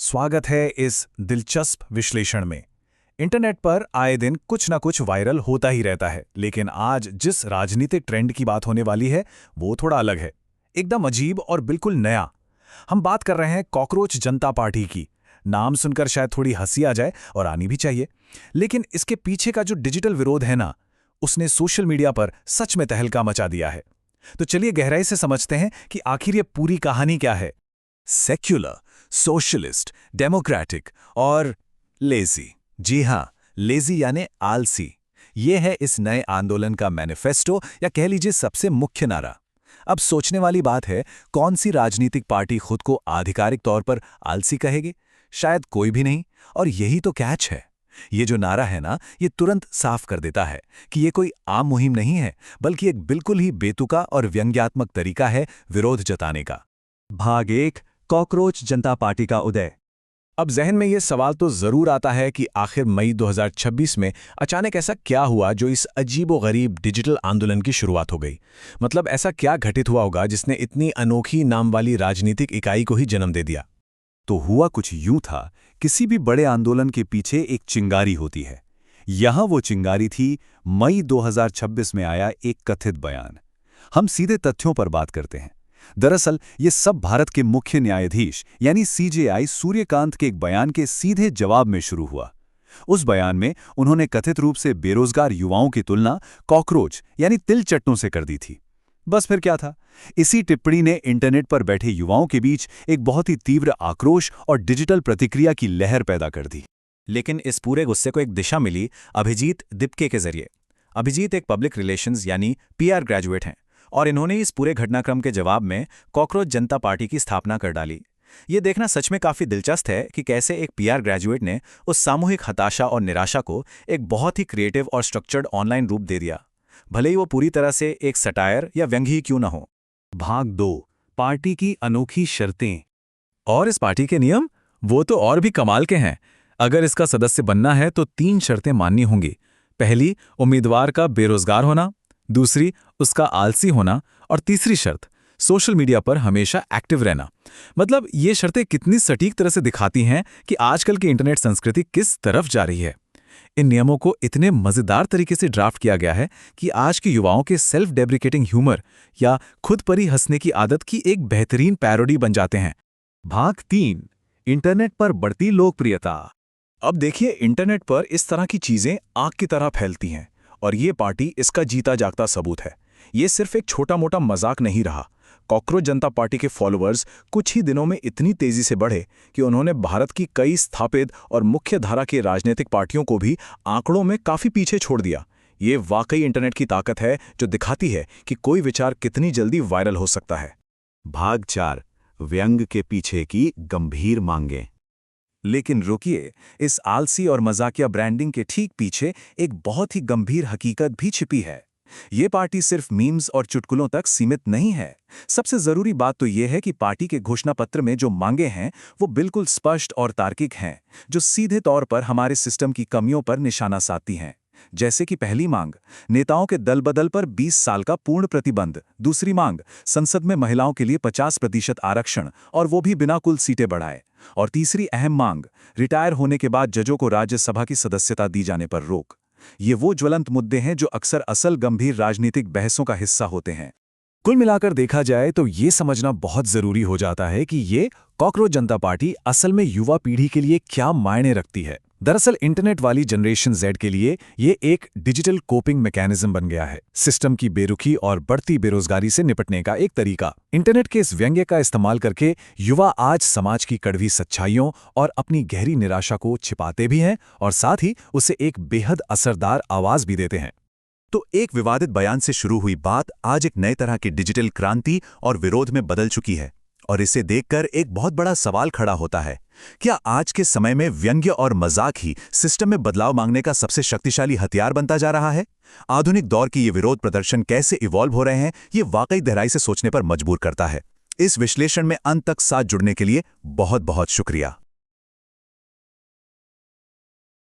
स्वागत है इस दिलचस्प विश्लेषण में। इंटरनेट पर आए दिन कुछ ना कुछ वायरल होता ही रहता है, लेकिन आज जिस राजनीतिक ट्रेंड की बात होने वाली है वो थोड़ा अलग है, एकदम अजीब और बिल्कुल नया। हम बात कर रहे हैं कॉकरोच जनता पार्टी की। नाम सुनकर शायद थोड़ी हंसी आ जाए, और आनी भी चाहिए, लेकिन इसके पीछे का जो डिजिटल विरोध है ना, उसने सोशल मीडिया पर सच में तहलका मचा दिया है। तो चलिए गहराई से समझते हैं कि आखिर ये पूरी कहानी क्या है। सेक्युलर, सोशलिस्ट, डेमोक्रेटिक और लेजी। जी हां, लेजी यानी आलसी। ये है इस नए आंदोलन का मैनिफेस्टो, या कह लीजिए सबसे मुख्य नारा। अब सोचने वाली बात है, कौन सी राजनीतिक पार्टी खुद को आधिकारिक तौर पर आलसी कहेगी? शायद कोई भी नहीं। और यही तो कैच है। ये जो नारा है ना, ये तुरंत साफ कर देता है कि ये कोई आम मुहिम नहीं है, बल्कि एक बिल्कुल ही बेतुका और व्यंग्यात्मक तरीका है विरोध जताने का। भाग 1, कॉकरोच जनता पार्टी का उदय। अब जहन में ये सवाल तो जरूर आता है कि आखिर मई 2026 में अचानक ऐसा क्या हुआ जो इस अजीबोगरीब डिजिटल आंदोलन की शुरुआत हो गई। मतलब ऐसा क्या घटित हुआ होगा जिसने इतनी अनोखी नाम वाली राजनीतिक इकाई को ही जन्म दे दिया। तो हुआ कुछ यूं था, किसी भी बड़े आंदोलन के पीछे एक चिंगारी होती है। यहां वो चिंगारी थी मई 2026 में आया एक कथित बयान। हम सीधे तथ्यों पर बात करते हैं। दरअसल ये सब भारत के मुख्य न्यायाधीश यानी सीजेआई सूर्यकांत के एक बयान के सीधे जवाब में शुरू हुआ। उस बयान में उन्होंने कथित रूप से बेरोजगार युवाओं की तुलना कॉकरोच यानी तिलचट्टों से कर दी थी। बस फिर क्या था? इसी टिप्पणी ने इंटरनेट पर बैठे युवाओं के बीच एक बहुत ही तीव्र आक्रोश और डिजिटल प्रतिक्रिया की लहर पैदा कर दी। लेकिन इस पूरे गुस्से को एक दिशा मिली अभिजीत दिप्के के जरिए। अभिजीत एक पब्लिक रिलेशंस यानी पीआर ग्रेजुएट हैं, और इन्होंने इस पूरे घटनाक्रम के जवाब में कॉकरोच जनता पार्टी की स्थापना कर डाली। ये देखना सच में काफी दिलचस्प है कि कैसे एक पीआर ग्रेजुएट ने उस सामूहिक हताशा और निराशा को एक बहुत ही क्रिएटिव और स्ट्रक्चर्ड ऑनलाइन रूप दे दिया, भले ही वो पूरी तरह से एक सटायर या व्यंग्य ही क्यों न हो। भाग 2, पार्टी की अनोखी शर्तें। और इस पार्टी के नियम, वो तो और भी कमाल के हैं। अगर इसका सदस्य बनना है तो 3 शर्तें माननी होंगी। पहली, उम्मीदवार का बेरोजगार होना। दूसरी, उसका आलसी होना। और तीसरी शर्त, सोशल मीडिया पर हमेशा एक्टिव रहना। मतलब ये शर्तें कितनी सटीक तरह से दिखाती हैं कि आजकल की इंटरनेट संस्कृति किस तरफ जा रही है। इन नियमों को इतने मजेदार तरीके से ड्राफ्ट किया गया है कि आज के युवाओं के सेल्फ डेब्रिकेटिंग ह्यूमर या खुद पर ही हंसने की आदत की एक बेहतरीन पैरोडी बन जाते हैं। भाग 3, इंटरनेट पर बढ़ती लोकप्रियता। अब देखिए, इंटरनेट पर इस तरह की चीजें आग की तरह फैलती हैं, और ये पार्टी इसका जीता जागता सबूत है। ये सिर्फ एक छोटा मोटा मजाक नहीं रहा। कॉकरोच जनता पार्टी के फॉलोअर्स कुछ ही दिनों में इतनी तेजी से बढ़े कि उन्होंने भारत की कई स्थापित और मुख्य धारा की राजनीतिक पार्टियों को भी आंकड़ों में काफी पीछे छोड़ दिया। ये वाकई इंटरनेट की ताकत है, जो दिखाती है कि कोई विचार कितनी जल्दी वायरल हो सकता है। भाग 4, व्यंग के पीछे की गंभीर मांगें। लेकिन रुकिए, इस आलसी और मजाकिया ब्रांडिंग के ठीक पीछे एक बहुत ही गंभीर हकीकत भी छिपी है। ये पार्टी सिर्फ मीम्स और चुटकुलों तक सीमित नहीं है। सबसे जरूरी बात तो यह है कि पार्टी के घोषणा पत्र में जो मांगे हैं वो बिल्कुल स्पष्ट और तार्किक हैं, जो सीधे तौर पर हमारे सिस्टम की कमियों पर निशाना साधती हैं। जैसे कि पहली मांग, नेताओं के दल बदल पर 20 साल का पूर्ण प्रतिबंध। दूसरी मांग, संसद में महिलाओं के लिए 50% आरक्षण, और वो भी बिना कुल सीटें बढ़ाए। और तीसरी अहम मांग, रिटायर होने के बाद जजों को राज्यसभा की सदस्यता दी जाने पर रोक। ये वो ज्वलंत मुद्दे हैं जो अक्सर असल गंभीर राजनीतिक बहसों का हिस्सा होते हैं। कुल मिलाकर देखा जाए तो ये समझना बहुत जरूरी हो जाता है कि ये कॉकरोच जनता पार्टी असल में युवा पीढ़ी के लिए क्या मायने रखती है। दरअसल इंटरनेट वाली जनरेशन Z के लिए ये एक डिजिटल कोपिंग मैकेनिज्म बन गया है, सिस्टम की बेरुखी और बढ़ती बेरोजगारी से निपटने का एक तरीका। इंटरनेट के इस व्यंग्य का इस्तेमाल करके युवा आज समाज की कड़वी सच्चाइयों और अपनी गहरी निराशा को छिपाते भी हैं, और साथ ही उसे एक बेहद असरदार आवाज भी देते हैं। तो एक विवादित बयान से शुरू हुई बात आज एक नए तरह की डिजिटल क्रांति और विरोध में बदल चुकी है। और इसे देखकर एक बहुत बड़ा सवाल खड़ा होता है, क्या आज के समय में व्यंग्य और मजाक ही सिस्टम में बदलाव मांगने का सबसे शक्तिशाली हथियार बनता जा रहा है? आधुनिक दौर की ये विरोध प्रदर्शन कैसे इवॉल्व हो रहे हैं, ये वाकई गहराई से सोचने पर मजबूर करता है। इस विश्लेषण में अंत तक साथ जुड़ने के लिए बहुत बहुत शुक्रिया।